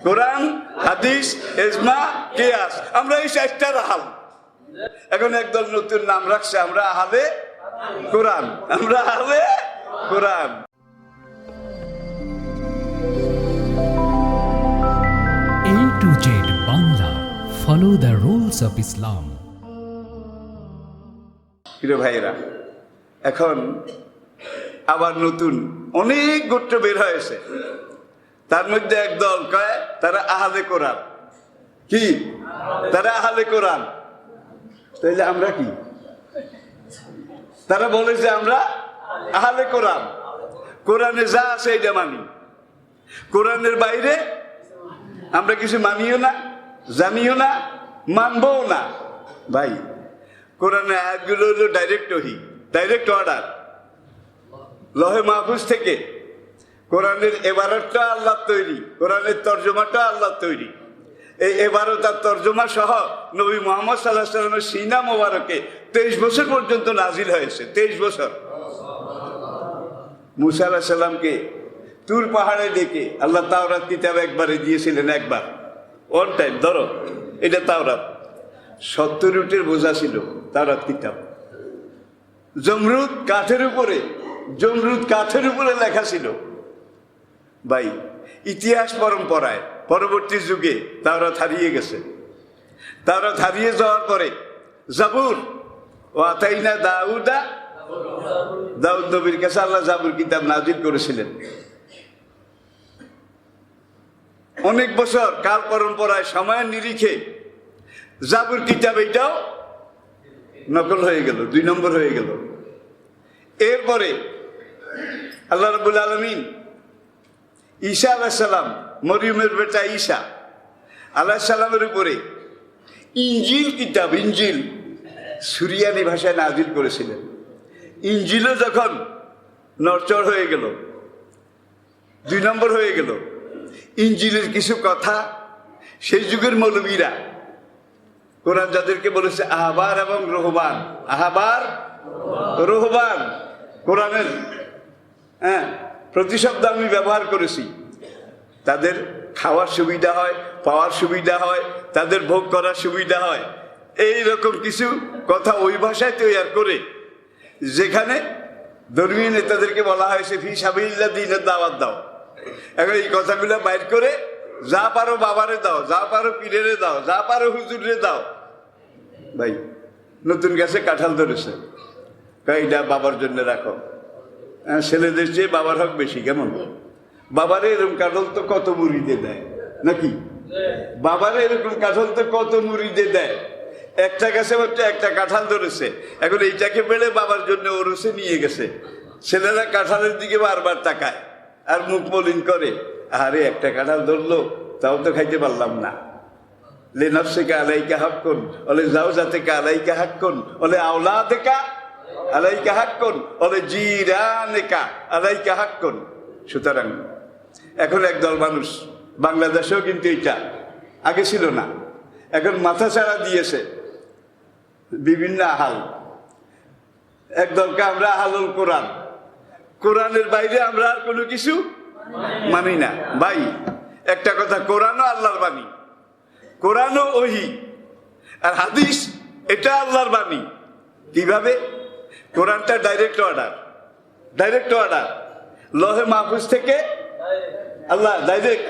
কোরআন, হাদিস, ইজমা, কিয়াস, আমরা এই চারটার আহাল। এখন একদল নতুন নাম রাখছে, আমরা আহলে কোরআন, আমরা আহলে কোরআন। AtoZ Bangla, follow the rules of Islam. প্রিয় ভাইরা, এখন আবার নতুন অনেক গোত্র বের হয়েছে, তার মধ্যে একদল কয় তারা আহলে কোরআন। কি? তারা আহলে কোরআন। তাইলে আমরা কি? তারা বলে যে আমরা আহলে কোরআন, কোরআনে যা আছে এটা মানি, কোরআনের বাইরে আমরা কিছু মানিও না, জানিও না, মানবও না। ভাই, কোরআনের আয়াতগুলো হলো ডাইরেক্ট ওহী, ডাইরেক্ট অর্ডার, লহে মাহফুজ থেকে। কোরআনের এবারতটা আল্লাহর তৈরি, কোরআনের তর্জমাটা আল্লাহর তৈরি। এই এবারত আর তর্জমা সহ নবী মুহাম্মদ সাল্লাল্লাহু আলাইহি ওয়াসাল্লামের সিনা মোবারকে 23 বছর পর্যন্ত নাজিল হয়েছে। 23 বছর। মুসা আলাইহিস সালামকে তুর পাহাড়ে ডেকে আল্লাহ তাওরাত কিতাব একবারে দিয়েছিলেন, একবার, ওয়ান টাইম। ধরো এটা তাওরাত, 70 উটের বোঝা ছিল তাওরাত কিতাব। জমরুদ কাঠের উপরে লেখা ছিল। ভাই, ইতিহাস পরম্পরায় পরবর্তী যুগে তাওরাত হারিয়ে গেছে। তাওরাত হারিয়ে যাওয়ার পরে জাবুর, ও আতাইনা দাউদ নবীর কাছে আল্লাহ জাবুর কিতাব নাজিল করেছিলেন। অনেক বছর কাল পরম্পরায় সময়ের নিরিখে জাবুর কিতাব এইটাও নকল হয়ে গেল, 2 নম্বর হয়ে গেল। এরপরে আল্লাহ রাব্বুল আলামিন ঈসা আলাইহিস সালাম, মরিয়মের বেটা ঈসা আলাইহিস সালামের উপরে ইনজিল কিতাব, ইনজিল সুরিয়ানি ভাষায় নাজিল করেছিলেন। ইনজিলও যখন নড়চড় হয়ে গেল, 2 নম্বর হয়ে গেল, ইনজিলের কিছু কথা সেই যুগের মৌলবীরা, কোরআন যাদেরকে বলেছে আহবার এবং রোহবান, আহবার রোহবান, কোরআনের প্রতিশব্দ আমি ব্যবহার করেছি। তাদের খাওয়ার সুবিধা হয়, পাওয়ার সুবিধা হয়, তাদের ভোগ করার সুবিধা হয়, এই রকম কিছু কথা ওই ভাষায় তৈরি করে, যেখানে ধর্মীয় নেতাদেরকে বলা হয়েছে ফি সাবিলিল্লাহ দ্বীনের দাওয়াত দাও। এখন এই কথাগুলো বাইর করে যা পারো বাবারে দাও, যা পারো পীরেরে দাও, যা পারো হুজুরে দাও। ভাই, নতুন গাছে কাঁঠাল ধরেছে, এইটা বাবার জন্য রাখো। ছেলেদের চেয়ে বাবার হক বেশি। কেমন? বাবারে এরকম কাঁঠাল তো কত মুড়িতে দেয় নাকি? বাবারে এরকম কাঁঠাল তো কত মুড়িতে দেয়। একটা গাছে হচ্ছে একটা কাঁঠাল ধরেছে, এখন এইটাকে পেলে বাবার জন্য ওরসে নিয়ে গেছে। ছেলেরা কাঁঠালের দিকে বারবার তাকায় আর মুখ মলিন করে, আরে একটা কাঁঠাল ধরলো, তাও তো খাইতে পারলাম না। লে নফসিকা আলাইকা হাক্কুন, ওলে জাওজাতিকা আলাইকা হাক্কুন, ওলে আওলাদিকা আলাইকা হাক্কুন, ওলে জিরানিকা আলাইকা হাক্কুন। সুতরাং এখন একদল মানুষ, বাংলাদেশেও কিন্তু এটা আগে ছিল না, এখন মাথা ছাড়া দিয়েছে বিভিন্ন আহাল। একদলকে আমরা আহালুল কোরআন, কোরআনের বাইরে আমরা আর কোনো কিছু মানি না। ভাই, একটা কথা, কোরআনও আল্লাহর বাণী, কোরআনও ওহী, আর হাদিস এটা আল্লাহর বাণী। কিভাবে? কোরআনটা ডাইরেক্ট অর্ডার, ডাইরেক্ট অর্ডার, লহে মাহফুজ থেকে আল্লাহ ডাইরেক্ট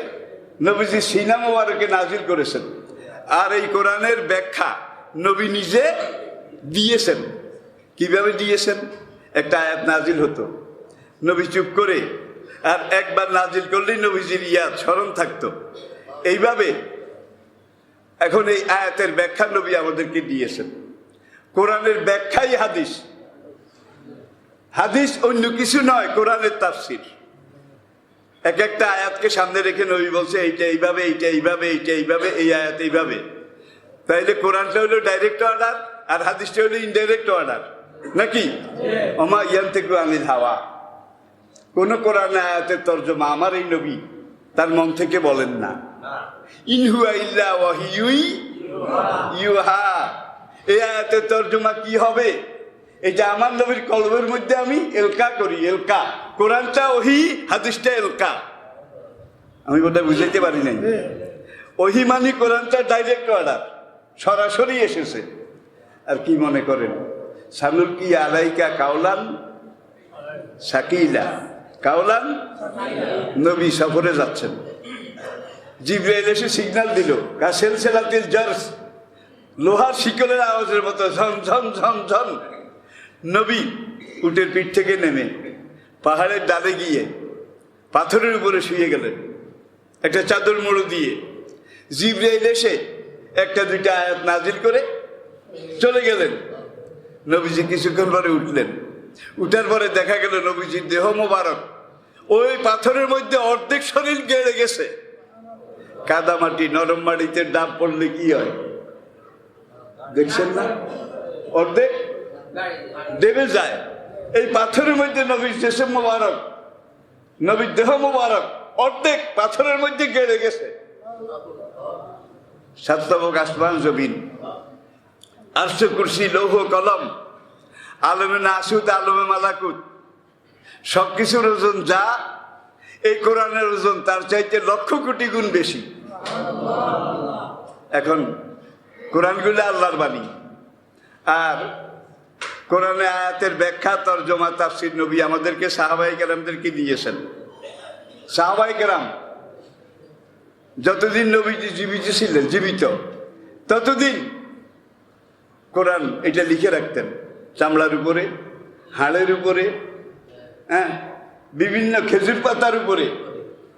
নবীজি সিনা মোবারকে নাজিল করেছেন। আর এই কোরআনের ব্যাখ্যা নবী নিজে দিয়েছেন। কিভাবে দিয়েছেন? একটা আয়াত নাজিল হতো, নবী চুপ করে, আর একবার নাজিল করলেই নবীজির ইয়াদ স্মরণ থাকতো। এইভাবে এখন এই আয়াতের ব্যাখ্যা নবী আমাদেরকে দিয়েছেন। কোরআনের ব্যাখ্যাই হাদিস, হাদিস অন্য কিছু নয়, কোরআনের তাফসীর। এক একটা আয়াতকে সামনে রেখে নবী বলছে এইটা এইভাবে, এইটা এইভাবে, এইটা এইভাবে, এই আয়াত এইভাবে। তাইলে কোরআনটা হলো ডাইরেক্ট অর্ডার আর হাদিসটা হলো ইনডাইরেক্ট অর্ডার নাকি? ওমা ইয়ান্তিকু আনিল হাওয়া, কোন কোরআন আয়াতের তর্জমা আমার এই নবী তার মন থেকে বলেন না। ইন হুয়া ইল্লা ওয়াহিয়ুন ইউহা, এই আয়াতের তর্জমা কি হবে? এটা আমার নবীর কলবের মধ্যে আমি এলকা করি, এলকা। কোরআনটা ওহী, হাদিসটা এলকা। আমি ওটা বুঝাইতে পারি নাই। ওহি মানে কোরআনটা ডাইরেক্ট অর্ডার, সরাসরি এসেছে। আর কি মনে করেন, সানুল কি আলাইকা কাউলান সাকিলা, কাউলান নবী সফরে যাচ্ছেন, জিবরাইল এসে সিগন্যাল দিল, কাসেল সেলাতিল জারস, লোহার শিকলের আওয়াজের মতো ঝন ঝন ঝন ঝন। নবী উটের পিঠ থেকে নেমে পাহাড়ের ডালে গিয়ে পাথরের উপরে শুয়ে গেলেন একটা চাদর মুড়ো দিয়ে। জিবরাইল এসে একটা দুইটা আয়াত নাজিল করে চলে গেলেন। নবীজি কিছুক্ষণ পরে উঠলেন, উঠার পরে দেখা গেল নবীজির দেহ মোবারক ওই পাথরের মধ্যে অর্ধেক শরীর গেড়ে গেছে। কাদা মাটি নরম মাটিতে ডাব পড়লে কি হয় দেখছেন না, অর্ধেক দেবে যায়। এই পাথরের মধ্যে নবীর দেশ মোবারক, নবীর দেহ মোবারক অর্ধেক পাথরের মধ্যে গেড়ে গেছে। সাতবক আসমান জমিন, আরশ কুরসি লৌহ কলম, আলমে নাসুত আলমে মালাকুত, সবকিছুর ওজন যা, এই কোরআনের ওজন তার চাইতে লক্ষ কোটি গুণ বেশি। এখন কোরআনগুলো আল্লাহর বাণী, আর কোরআনে আয়াতের ব্যাখ্যা তরজমা তাফসীর নবী আমাদেরকে সাহাবায়ে কেরামদেরকে দিয়েছেন। সাহাবায়ে কেরাম যতদিন নবীজি জীবিত ততদিন কোরআন এটা লিখে রাখতেন চামড়ার উপরে, হাড়ের উপরে, হ্যাঁ, বিভিন্ন খেজুর পাতার উপরে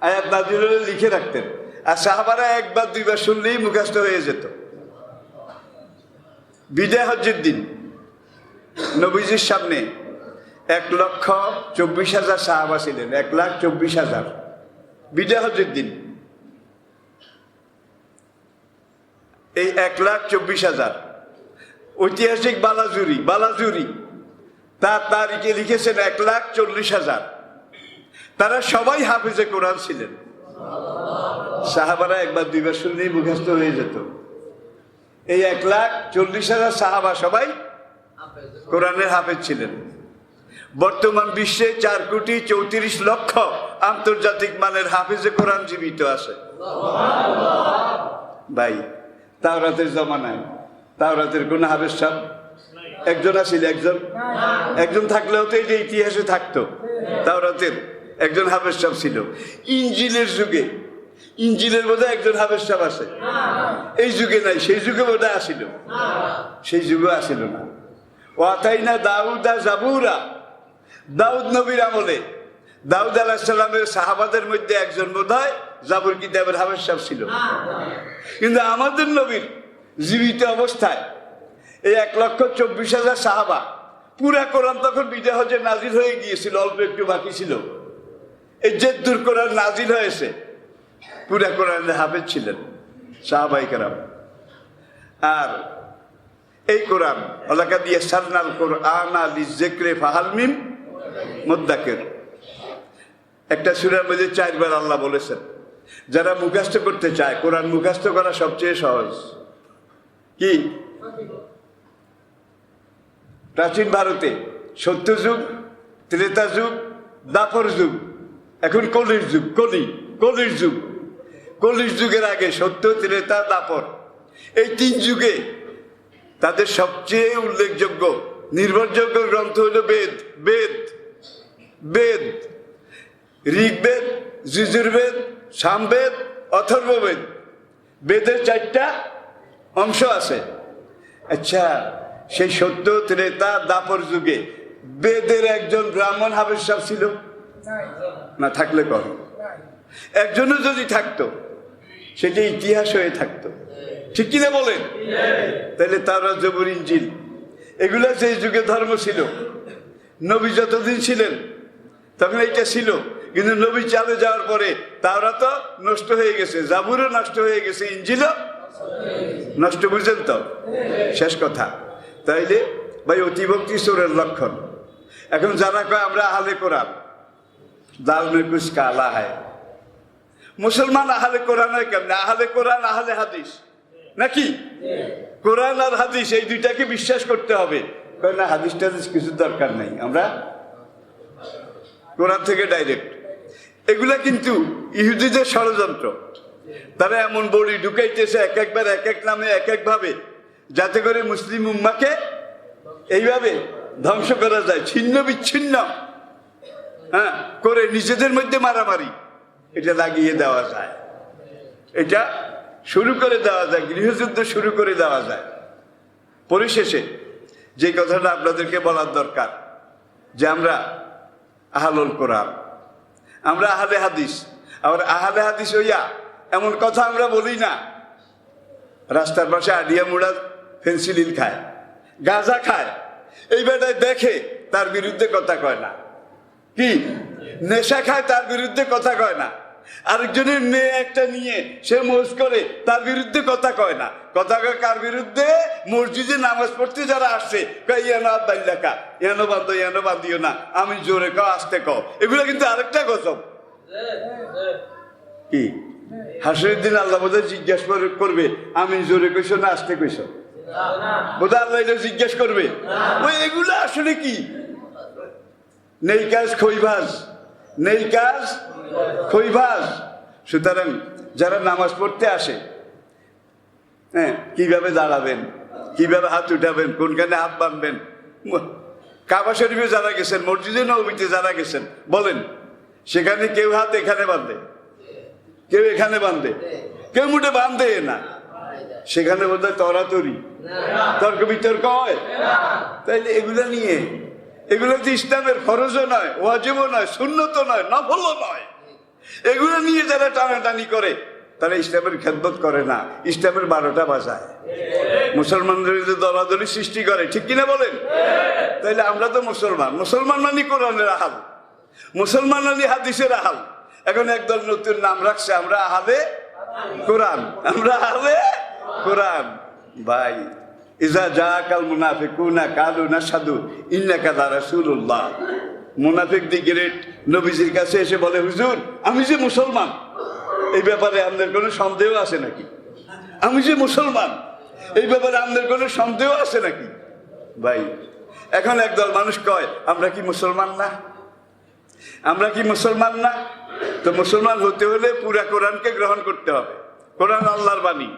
আয়াত নাজিল হলে লিখে রাখতেন। আর সাহাবারা একবার দুইবার শুনলেই মুখস্থ হয়ে যেত। বিদায় হজ্জের দিন নবীজির সামনে 1,24,000 সাহাবা ছিলেন, 1,24,000 বিদায় হজ্জের দিন। এই 1,24,000 ঐতিহাসিক বালাজুরি তার তারিখে লিখেছেন 1,40,000। তারা সবাই হাফেজে কোরআন ছিলেন। সাহাবারা একবার দুইবার শুনলেই মুখস্থ হয়ে যেত। এই 1,40,000 সাহাবা সবাই কোরআনের হাফেজ ছিলেন। বর্তমান বিশ্বে 4,34,00,000 আন্তর্জাতিক মানের হাফেজে কোরআন জীবিত আছে। ভাই, তাওরাতের জমানায় তাওরাতের কোন হাফেজ সাহেব একজন আছিল? একজন থাকলেও তো এই যে ইতিহাসে থাকতো। তাওরাতের একজন হাফেজ সাহেব ছিল। ইঞ্জিলের যুগে, ইঞ্জিলের বোধহয় একজন হাফেজ সাহেব আছে, এই যুগে নাই, সেই যুগে বোধহয় আসিল, সেই যুগে আসিল না। ওয়াতাইনা দাউদা জাবুরা, দাউদ নবীর আমলে দাউদ আলাইহিস সালামের সাহাবাদের মধ্যে একজন বোধহয় জাবুর কিতাবের হাফেজ সাহেব ছিল। কিন্তু আমাদের নবীর জীবিত অবস্থায় এই 1,24,000 সাহাবা, পুরা কোরআন তখন বিদায় হজ্জে নাজিল হয়ে গিয়েছিল, অল্প একটু বাকি ছিল। এই যে দূর কোরআন নাজিল হয়েছে, পুরা কোরআনের হাফেজ ছিলেন সাহাবায়ে কেরাম। আর এই কোরআন ওয়ালাকাদ ইয়াসসারনাল কুরআনা লিযিকরি ফাহাল মিন মুদ্দাকির, একটা সূরার মধ্যে 4 বার আল্লাহ বলেছেন যারা মুখস্থ করতে চায়, কোরআন মুখস্থ করা সবচেয়ে সহজ। কি? প্রাচীন ভারতে সত্যযুগ, ত্রেতা যুগ, দাপর যুগ, এখন কলির যুগ, কলির যুগ। কলির যুগের আগে সত্য, ত্রেতা, দাপর, এই 3 যুগে তাদের সবচেয়ে উল্লেখযোগ্য নির্ভরযোগ্য গ্রন্থ হল বেদ। বেদ, ঋগ্বেদ, যজুর্বেদ, সামবেদ, অথর্ববেদ। বেদের 4টা অংশ আছে। আচ্ছা, সেই সত্য, ত্রেতা, দাপর যুগে বেদের একজন ব্রাহ্মণ হাফেজ সাহেব ছিল না? থাকলে কর, একজনও যদি থাকতো সেটা ইতিহাস হয়ে থাকতো, ঠিক কিনা বলেন? তাহলে তাওরাত, জবুর, ইনজিল এগুলো সেই যুগে ধর্ম ছিল। নবী যতদিন ছিলেন তখন এইটা ছিল, কিন্তু নবী চলে যাওয়ার পরে তাওরাত নষ্ট হয়ে গেছে, জাবুরও নষ্ট হয়ে গেছে, ইনজিলও নষ্ট। বুঝলেন তো শেষ কথা? তাইলে ভাই অতিভক্তি চোরের লক্ষণ। এখন যারা কয় আমরা আহলে কোরআন, দাল মে কুছ কালা হয়। মুসলমান আহলে কোরআন হয় কেমনে? আহলে কোরআন, আহলে হাদিস নাকি? কোরআন আর হাদিস এই দুইটাকে বিশ্বাস করতে হবে। না, হাদিস টাদিস কিছু দরকার নেই, আমরা কোরআন থেকে ডাইরেক্ট। এগুলা কিন্তু ইহুদিদের ষড়যন্ত্র। তারা এমন বড়ি ঢুকাইতেছে এক একবার এক এক নামে এক এক ভাবে, যাতে করে মুসলিম উম্মাকে এইভাবে ধ্বংস করা যায়, ছিন্ন বিচ্ছিন্ন করে নিজেদের মধ্যে মারামারি এটা লাগিয়ে দেওয়া যায়, এটা শুরু করে দেওয়া যায়, গৃহযুদ্ধ শুরু করে দেওয়া যায়। পরিশেষে যে কথাটা আপনাদেরকে বলার দরকার যে আমরা আহলুল কোরআন, আমরা আহলে হাদিস। আবার আহলে হাদিস হইয়া এমন কথা আমরা বলি না রাস্তার পাশে আডিয়া মুড়া ফেন্সিডিল খায়, গাঁজা খায়, এই বেটায় দেখে তার বিরুদ্ধে কথা কয় না, কি নেশা খায় তার বিরুদ্ধে কথা কয় না, আরেকজনের মেয়ে একটা নিয়ে সে মোজ করে তার বিরুদ্ধে কথা কয় না, কথা কয় কার বিরুদ্ধে? মসজিদে নামাজ পড়তে যারা আসছে কয় ইয়ানো আব্বাইল্লাকা, ইয়ানো বান্ধো ইয়ানো বান্ধিও না, আমি জোরে কও আস্তে কও, এগুলো কিন্তু আরেকটা গজব। কি হাসরের দিন আল্লাহ বোধহয় জিজ্ঞাসা করবে আমি জোরে কইছো না আস্তে কইছো? বোধহয় আল্লাহ এটা জিজ্ঞাসা করবে। ওই এগুলো আসলে কি? নেই কাজ খইভাজ, নেই কাজ খইভাজ। সুতরাং যারা নামাজ পড়তে আসে, কিভাবে দাঁড়াবেন, কিভাবে হাত উঠাবেন, কোনখানে হাত বাঁধবেন, কাবা শরীফে যারা গেছেন, মসজিদে নববীতে যারা গেছেন বলেন, সেখানে কেউ হাত এখানে বাঁধে, কেউ এখানে বাঁধে, কেউ মুঠে বাঁধে না। সেখানে বোধহয় তরাতরি তর্ক বিতর্ক হয়। তাইলে এগুলো নিয়ে, এগুলো তো ইসলামের ফরজও নয়, ওয়াজিবও নয়, সুন্নতও নয়, নফলও নয়, এগুলো নিয়ে যারা টানাটানি করে তারা ইসলামের খেদমত করে না, ইসলামের 12টা বাজায়, মুসলমানদের দলাদলি সৃষ্টি করে। ঠিক কিনা বলেন? তাইলে আমরা তো মুসলমান, মুসলমান মানে কোরআনের আহাল, মুসলমান মানে হাদিসের আহাল। এখন একদল নতুন নাম রাখছে আমরা আহলে কোরআন, আমরা আহলে কোরআন। ভাই ইজা জাকাল মুনাফিকুনা কালু নাশহাদু ইন্নাকা রাসূলুল্লাহ, মুনাফিক দি গ্রেট নবীজির কাছে এসে বলে হুজুর আমি যে মুসলমান, এই ব্যাপারে আপনাদের কোনো সন্দেহ আছে নাকি? আমি যে মুসলমান এই ব্যাপারে আপনাদের কোনো সন্দেহ আছে নাকি? ভাই এখন একদল মানুষ কয় আমরা কি মুসলমান না, আমরা কি মুসলমান না? তো মুসলমান হতে হলে পুরা কোরআনকে গ্রহণ করতে হবে, কোরআন আল্লাহর বাণী।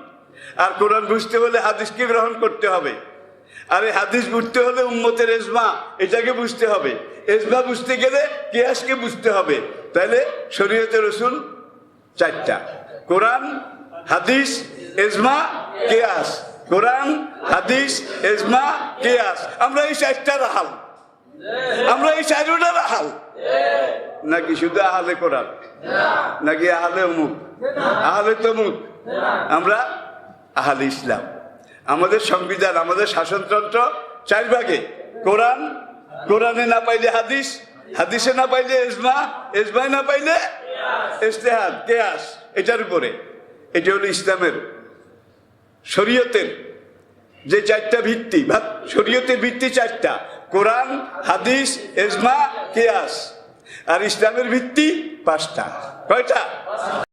আর কোরআন বুঝতে হলে হাদিসকে গ্রহণ করতে হবে। আর এই হাদিস বুঝতে হলে উম্মতের ইজমা এটাকে বুঝতে হবে, ইজমা বুঝতে গেলে কিয়াসকে বুঝতে হবে। তাহলে শরীয়তের রাসূল 4টা, কোরআন হাদিস ইজমা কিয়াস, কোরআন হাদিস ইজমা কিয়াস। আমরা এই 4টা রাহাল, আমরা এই 4টা রাহাল। নাকি শুধু আহলে কোরআন, নাকি আহলে অমুক, আহলে তমুক? আমরা আহলে ইসলাম। আমাদের সংবিধান, আমাদের শাসনতন্ত্র 4 ভাগে, কোরআন, কোরআনে না পাইলে হাদিস, হাদিসে না পাইলে ইজমা, ইজমায় না পাইলে ইজতিহাদ কিয়াস। এটার উপরে, এটা হলো ইসলামের শরীয়তের যে 4টা ভিত্তি। শরীয়তের ভিত্তি 4টা, কোরআন হাদিস ইজমা কিয়াস। আর ইসলামের ভিত্তি 5টা। কয়টা?